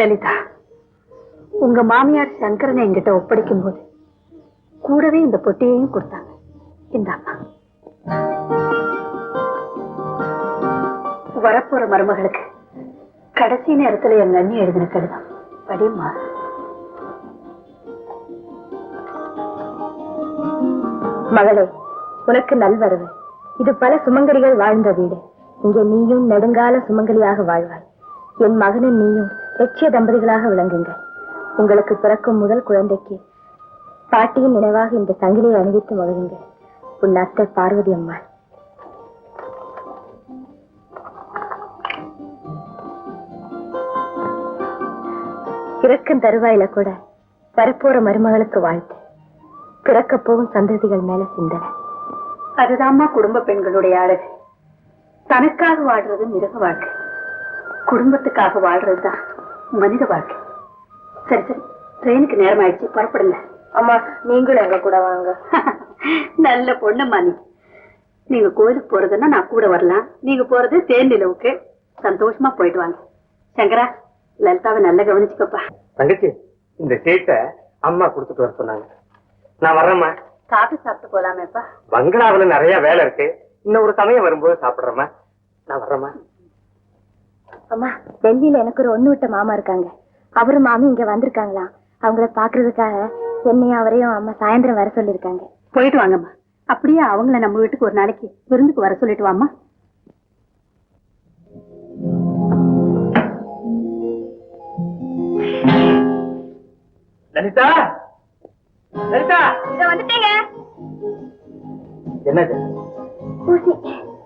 லலிதா, உங்க மாமியார் சங்கரனை என்கிட்ட ஒப்படைக்கும் போது கூடவே இந்த பொட்டியையும் கொடுத்தாங்க. இந்த அம்மா வரப்போற மருமகளுக்கு கடைசி நேரத்துல என் அண்ணி எழுதின கடிதம். படிமா. மகளே, உனக்கு நல்வரவு. இது பல சுமங்கலிகள் வாழ்ந்த வீடு. இங்கே நீயும் நெடுங்கால சுமங்கலியாக வாழ்வாய். என் மகனும் நீயும் லட்சிய தம்பதிகளாக விளங்குங்க. உங்களுக்கு பிறக்கும் முதல் குழந்தைக்கு பாட்டியின் நினைவாக இந்த சங்கிலியை அணிவித்து மகிழுங்க. உன் அத்தை பார்வதி அம்மாள். பிறக்கும் தருவாயில கூட வரப்போற மருமகளுக்கு வாழ்த்து. பிறக்க போகும் சந்ததிகள் மேல சிந்தனை. அதுதான்மா குடும்ப பெண்களுடைய அழகு. தனக்காக வாழ்றது மிருக வாழ்க்கை, குடும்பத்துக்காக வாழ்றதுதான் மனித வாழ்க்கை. சரி சரி, ட்ரெயினுக்கு நேரம் ஆயிடுச்சு, புறப்படுங்க. அம்மா, நீங்களும் எங்க கூட வாங்க. நல்ல பொண்ணுமா நீ. நீங்க கோயிலுக்கு போறதுன்னா நான் கூட வரலாம். நீங்க போறது தேன் நிலவுக்கு. சந்தோஷமா போயிட்டு வாங்க. சங்கரா, லலிதாவை நல்லா கவனிச்சுக்கப்பா. தங்கச்சி, இந்த சீட்டை அம்மா கொடுத்துட்டு வர சொன்னாங்க. நான் வர்றேம்மா. காபி சாப்பிட்டு போலாமேப்பா. பங்களாவில நிறைய வேலை இருக்கு. இன்னும் ஒரு சமயம் வரும்போது சாப்பிடுறேம்மா. நான் வர்றேம்மா. அம்மா, டெல்லியில எனக்கு ஒரு ஒண்ணு விட்ட மாமா இருக்காங்க. அவரும் மாமி இங்க வந்திருக்காங்களா? அவங்கள பாக்குறதுக்காக என்னையும் அவரையும் அம்மா சாயந்தரம் வர சொல்லிருக்காங்க. போயிட்டு வாங்கம்மா. அப்படியே அவங்கள நம்ம வீட்டுக்கு ஒரு நாளைக்கு விருந்துக்கு வர சொல்லிட்டு வாமா. லலிதா, லலிதா, இத வந்துட்டீங்க. என்னது? ஊசி.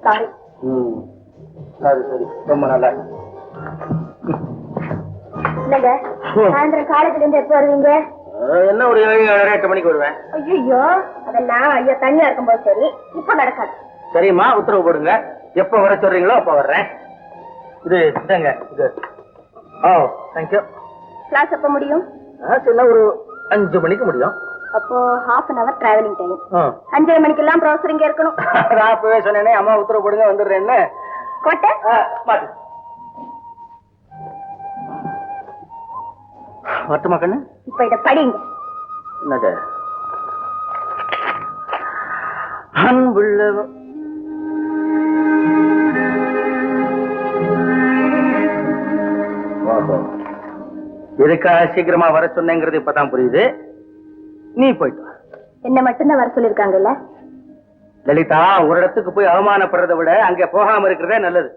சாரி. சரி சரி, ரொம்ப நல்லா. இல்லங்க, சாயந்தரம் காலேஜ்ல இருந்து எப்ப வருவீங்க? என்ன ஒரு 7:30 மணிக்கு வருவேன். ஐயோ, அதெல்லாம் ஐயா தனியா இருக்கும்போது சரி, இப்ப நடக்காது. சரிம்மா, உத்தரவு போடுங்க. எப்ப வர சொல்றீங்களோ அப்ப வர்றேன். இது இதாங்க, இது. ஓ, தேங்க்யூ. கிளாஸ் எப்ப முடியும்? சின்ன ஒரு 5 மணிக்கு முடியும். அப்போ half an hour travelling time. 5:30 மணிக்கு எல்லாம் ப்ரொஃபசர் இங்க இருக்கணும். நான் அப்பவே சொன்னேனே, அம்மா உத்தரவு போடுங்க, வந்துடுறேன்னு. கோட்டை மாட்டு வரட்டுமா கண்ணு? இப்ப இத படிங்க. என்னது? அன்புள்ள எதுக்காக சீக்கிரமா வர சொன்னேங்கிறது இப்பதான் புரியுது. நீ போயிட்டு வா. என்ன மட்டும்தான் வர சொல்லிருக்காங்கல்ல? லலிதா, ஒரு இடத்துக்கு போய் அவமானப்படுறதை விட அங்க போகாம இருக்கிறதே நல்லது.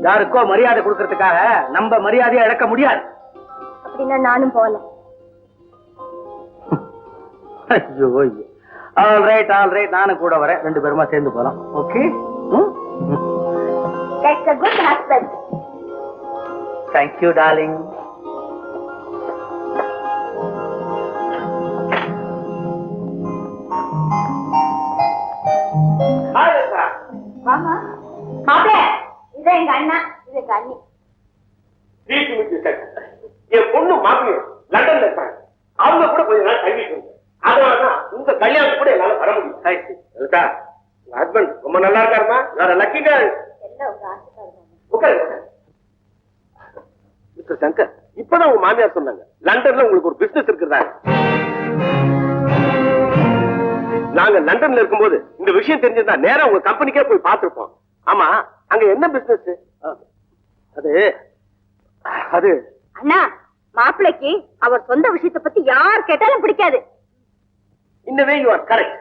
யாருக்கோ மரியாதை கொடுக்கறதுக்காக நம்ம மரியாதையை இழக்க முடியாது. அப்படின்னா நானும் போல. ஐயோ ஐயோ. ஆல் ரைட், நானும் கூட வரேன். 2 பேருமா சேர்ந்து போலாம். Okay? That's a good husband. Thank you, darling. வாமா. மாப்ள, இது எங்க அண்ணா, இது எங்க அண்ணி. என் பொண்ணு மாப்பிள்ளை லண்டன்ல இருக்காங்க. அவங்க கூட கொஞ்ச நாள் தங்கிட்டு இருந்தேன். அதனாலதான் உங்க கல்யாணம் கூட என்னால வர முடியும். ஹஸ்பண்ட் ரொம்ப நல்லா இருக்காருமா. நான் லக்கி கேர்ள். எல்லாம் உங்க ஆசீர்வாதம். உட்காரு. மிஸ்டர் சங்கர், இப்பதான் உங்க மாமியார் சொன்னாங்க லண்டன்ல உங்களுக்கு ஒரு பிசினஸ் இருக்குதா. நாங்க லண்டன்ல இருக்கும்போது இந்த விஷயம் தெரிஞ்சிருந்தா நேரா உங்க கம்பெனிக்கே போய் பார்த்திருப்போம். ஆமா, அங்க என்ன பிசினஸ்? அது அண்ணா, மாப்பிளைக்கு அவர் சொந்த விஷயத்தை பத்தி யார் கேட்டாலும் பிடிக்காது. இந்த வே யூ ஆர் கரெக்ட்.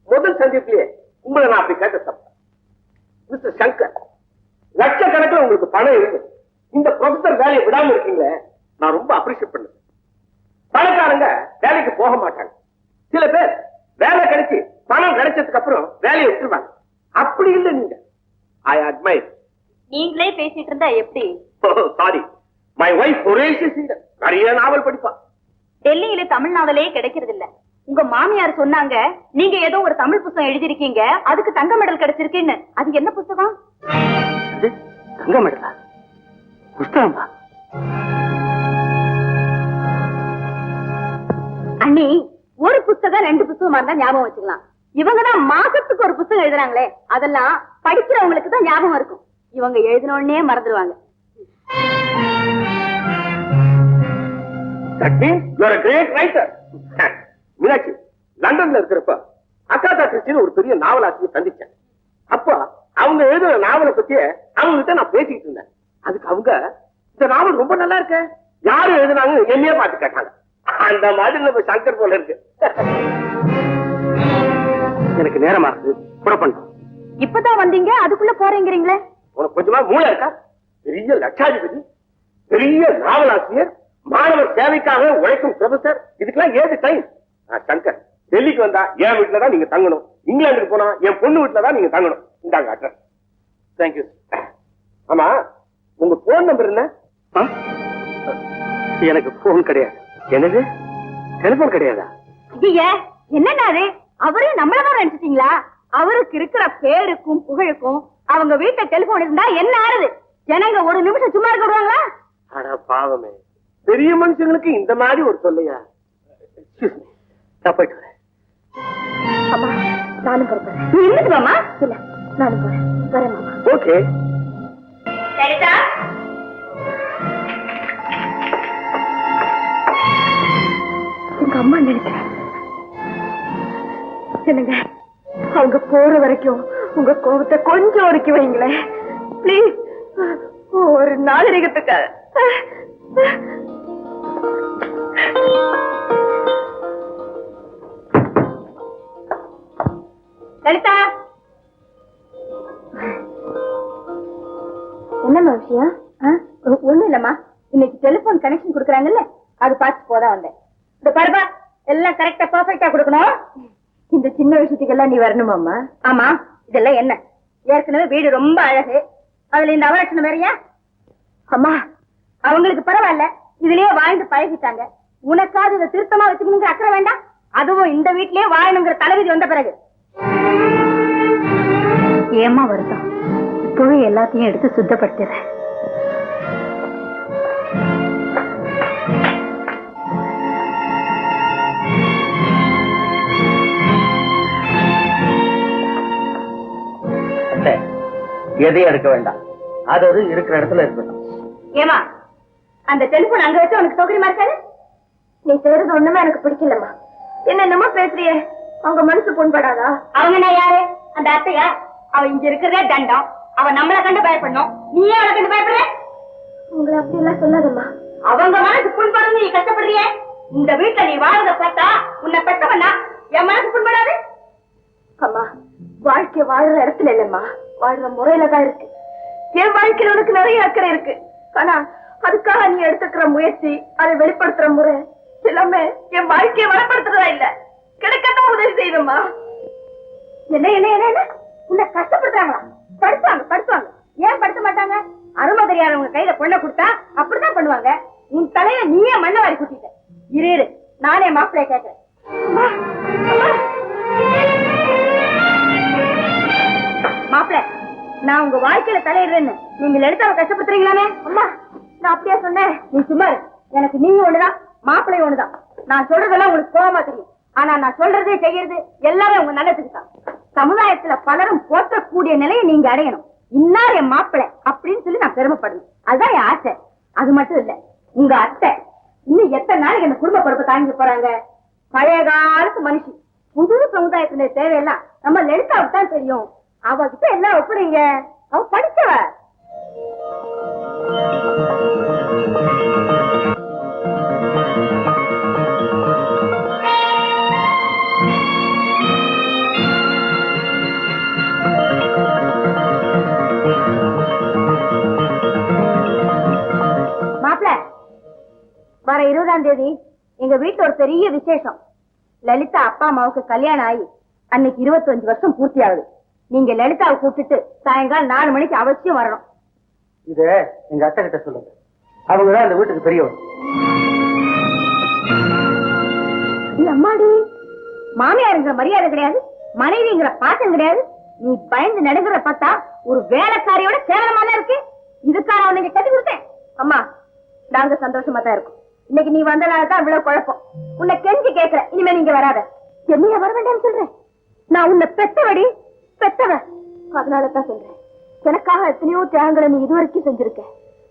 முதல் சந்திப்பிலேயே உங்களை நான் அப்படி கேட்ட தப்பு. மிஸ்டர் சங்கர், லட்சக்கணக்கில் உங்களுக்கு பணம் இருக்கு. இந்த ப்ரொஃபசர் வேலையை விடாம இருக்கீங்களே, நான் ரொம்ப அப்ரிஷியேட் பண்ணேன். பணக்காரங்க வேலைக்கு போக மாட்டாங்க. சில பேர் வேலை கிடைச்சி பணம் கிடைச்சதுக்கு அப்புறம் வேலையை விட்டுருவாங்க. அப்படி இல்லை நீங்க. ஐ அட்மைர். நீங்களே பேசிட்டு இருந்தா எப்படி? சாரி, மை வைஃப் நிறைய நாவல் படிப்பா. டெல்லியில தமிழ் நாவலே கிடைக்கிறது இல்ல. உங்க மாமியார் சொன்னாங்க, நீங்க ஏதோ ஒரு தமிழ் புத்தகம் எழுதிருக்கீங்க, அதுக்கு தங்க மெடல் கிடைச்சிருக்குன்னு. அது என்ன புத்தகம்? தங்க மெடலா? புத்தகமா? அண்ணி, ஒரு புத்தகம் 2 புத்தகமா இருந்தா ஞாபகம் வச்சுக்கலாம். இவங்கதான் மாசத்துக்கு ஒரு புத்தகம் எழுதுறாங்களே, அதெல்லாம் படிக்கிறவங்களுக்கு தான் ஞாபகம் இருக்கும். இவங்க எழுதினோடனே மறந்துடுவாங்க. That means you are a great writer. Meenakshi, லண்டன்ல இருக்கிறப்ப அகாதா கிறிஸ்டின்னு ஒரு பெரிய நாவலாசிரியர் சந்திச்சேன். அப்ப அவங்க எழுதுற நாவலை பத்தி அவங்க கிட்ட நான் பேசிக்கிட்டு இருந்தேன். அதுக்கு அவங்க இந்த நாவல் ரொம்ப நல்லா இருக்கு, யாரு எழுதுனாங்க என்னையே பார்த்து கேட்டாங்க. அந்த மாதிரி நம்ம சங்கர் போல இருக்கு. எனக்கு நேரமா இருக்கு, புறப்படணும். இப்பதான் வந்தீங்க, அதுக்குள்ள போறீங்கிறீங்களே. உனக்கு கொஞ்சமா மூளை இருக்கா? பெரிய லட்சாதிபதி, பெரிய நாவலாசிரியர், மாணவர் சேவைக்காக உழைக்கும் ப்ரொஃபசர், இதுக்கெல்லாம் ஏது டைம்? சங்கர், டெல்லிக்கு வந்தா என் வீட்டுல தான் நீங்க தங்கணும், இங்கிலாந்துக்கு போனா என் பொண்ணு வீட்டுல தான் நீங்க தங்கணும். இந்தாங்க அட்ரஸ். தேங்க்யூ. ஆமா, உங்க போன் நம்பர் என்ன? எனக்கு போன் கிடையாது. என்னது, டெலிபோன் கிடையாதா? என்னடா அது? அவரே நம்மளதான் நினைச்சிட்டீங்களா? அவருக்கு இருக்கிற பேருக்கும் புகழுக்கும் அவங்க வீட்டுல டெலிபோன் இருந்தா என்ன ஆறுது? ஜனங்க ஒரு நிமிஷம் சும்மா இருக்க விடுவாங்களா? அட பாவமே, பெரிய மனுஷங்களுக்கு இந்த மாதிரி ஒரு சொல்லையா? நான் போயிட்டு வரேன். அம்மா, நானும் போறேன். நீ இருந்துட்டு வாமா. இல்ல, நானும் போறேன். வரேன் மாமா. ஓகே. சரிதா, எங்க அம்மா நினைக்கிறேன். என்னங்க, அவங்க போற வரைக்கும் உங்க கோபத்தை கொஞ்சம் ஒதுக்கி வைங்களேன் பிளீஸ். ஒரு நாகரிகத்துக்காக. லலிதா, என்னம்மா விஷயம்? ஒண்ணும் இல்லம்மா, இன்னைக்கு டெலிபோன் கனெக்ஷன் கொடுக்கறாங்கல்ல, அது பார்த்து போதான் வந்தேன். இந்த பரபா எல்லாம் கரெக்டா பர்ஃபெக்டா கொடுக்கணும். இந்த சின்ன விஷயத்துக்கெல்லாம் நீ வரணுமாம்மா? ஆமா, இதெல்லாம் என்ன, ஏற்கனவே வீடு ரொம்ப அழகு, அதுல இந்த அவலட்சணம் வேறையா? அம்மா, அவங்களுக்கு பரவாயில்ல, இதுலயே வாழ்ந்து பழகிட்டாங்க. உனக்காவது இதை திருத்தமா வச்சுக்கணுங்கிற அக்கறை வேண்டாம்? அதுவும் இந்த வீட்லயே வாழணுங்கிற தலைவிதி வந்த பிறகு ஏமா வருத்தம்? இப்பவே எல்லாத்தையும் எடுத்து சுத்தப்படுத்துறேன். எதையும் எடுக்க வேண்டாம், அது இருக்கிற இடத்துல இருக்கட்டும். ஏமா, அந்த டெலிபோன் அங்க வச்சு உனக்கு சௌகரியமா இருக்காது? நீ செய்யறது ஒண்ணுமே எனக்கு பிடிக்கலம்மா. என்னென்னமோ பேசுறியே, அவங்க மனசு புண்படாதா? அவங்க நான் யாரு? அந்த அத்தையா? அவ இங்க இருக்கிறதே தண்டம், அவ நம்மளை கண்டு பயப்படணும், நீயே அவளை கண்டு பயப்படுற? உங்களை அப்படி எல்லாம் சொல்லாதம்மா. அவங்க மனசு புண்படும், நீ கஷ்டப்படுறியே. இந்த வீட்டுல நீ வாழ்றத பார்த்தா உன்னை பெற்றவனா என் மனசு புண்படாது? அம்மா, வாழ்க்கை வாழ்ற இடத்துல இல்லம்மா, வாழ்ற முறையில தான் இருக்கு. என் வாழ்க்கையில உனக்கு நிறைய அக்கறை இருக்கு, ஆனா அதுக்காக நீ எடுத்துக்கிற முயற்சி, அதை வெளிப்படுத்துற முறை எல்லாமே என் வாழ்க்கையை வளப்படுத்துறதா இல்ல, கிடைக்கத்தான் உதவி செய்யுமா? என்ன என்ன என்ன என்ன உன்னை கஷ்டப்படுத்துறாங்களா? படுத்துவாங்க. ஏன் படுத்த மாட்டாங்க? அருமை தெரியாதவங்க கையில பொண்ணை கொடுத்தா அப்படிதான் பண்ணுவாங்க. உன் தலையில நீயே மண்ணை வாரி குட்டிட்ட. இரு, நானே மாப்பிள்ளைய கேட்கிறேன். மாப்பிள்ள, நான் உங்க வாழ்க்கையில தலையிடுறேன்னு நீங்க லலிதாவை கஷ்டப்படுத்துறீங்களாமே? அம்மா, நான் அப்படியே சொன்னேன். நீ சும்மா இரு. எனக்கு நீங்க ஒண்ணுதான், மாப்பிள்ளை ஒண்ணுதான். நான் சொல்றதெல்லாம் உங்களுக்கு கோபமா தெரியும், ஆனா நான் சொல்றதே செய்யறது எல்லாமே உங்க நல்லதுக்கு தான். சமுதாயத்துல பலரும் போற்றக்கூடிய நிலையை நீங்க அடையணும். இன்னார் என் மாப்பிள்ளை அப்படின்னு சொல்லி நான் பெருமைப்படணும், அதுதான் என் ஆசை. அது மட்டும் இல்ல, உங்க அத்தை இன்னும் எத்தனை நாளைக்கு இந்த குடும்ப பொறுப்பை தாங்கி போறாங்க? பழைய காலத்து மனுஷி, புது சமுதாயத்தினுடைய தேவையெல்லாம் நம்ம லலிதாவுக்கு தான் தெரியும். அவகிட்ட எல்லாம் ஒப்புறீங்க, அவ படிச்சவ. மாப்பிள்ள, வர 20ஆம் தேதி எங்க வீட்டுல ஒரு பெரிய விசேஷம். லலிதா அப்பா அம்மாவுக்கு கல்யாணம் ஆகி அன்னைக்கு 25 வருஷம் பூர்த்தி ஆகுது. நீங்க லலிதாவை கூப்பிட்டு சாயங்காலம் 4 மணிக்கு அவசியம் வரணும். இத எங்க அத்தை கிட்ட சொல்லுங்க, அவங்கதான் இந்த வீட்டுக்கு பெரியவர். அம்மாடி, மாமியாருங்கிற மரியாதை கிடையாது, மனைவிங்கிற பாசம் கிடையாது. நீ பயந்து நடுங்கிற பார்த்தா ஒரு வேலைக்காரியோட கேவலமான இருக்கு. இதுக்கான உனக்கு கட்டி கொடுத்தேன். அம்மா, நாங்க சந்தோஷமா தான் இருக்கும். இன்னைக்கு நீ வந்தனாலதான் இவ்வளவு குழப்பம். உன்னை கெஞ்சி கேட்கிற, இனிமே நீங்க வராத. என்னைய வர வேண்டாம்னு சொல்றேன். நான் உன்னை பெத்தவடி, பெத்தவ. அதனாலதான் சொல்றேன், எனக்காக எத்தனையோ தியாகங்களை நீ இதுவரைக்கும் செஞ்சிருக்க.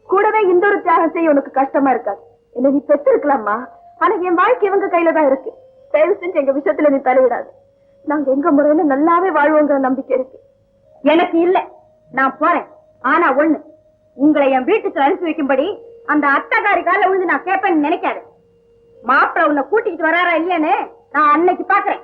கூடவே இந்த ஒரு தியாகம் செய்ய உனக்கு கஷ்டமா இருக்காது. என்ன நீ பெற்றிருக்கலாமா, ஆனா என் வாழ்க்கை இவங்க கையில தான் இருக்கு. தயவு செஞ்சு எங்க விஷயத்துல நீ தலையிடாது. நாங்க எங்க முறையில நல்லாவே வாழ்வோங்கிற நம்பிக்கை இருக்கு. எனக்கு இல்ல, நான் போறேன். ஆனா ஒண்ணு, உங்களை என் வீட்டுக்கு அனுப்பி வைக்கும்படி அந்த அத்தகாரி கால விழுந்து நான் கேட்பேன்னு நினைக்காது. மாப்பிள்ள உன்னை கூட்டிக்கிட்டு வராரா இல்லையானே நான் அன்னைக்கு பாக்குறேன்.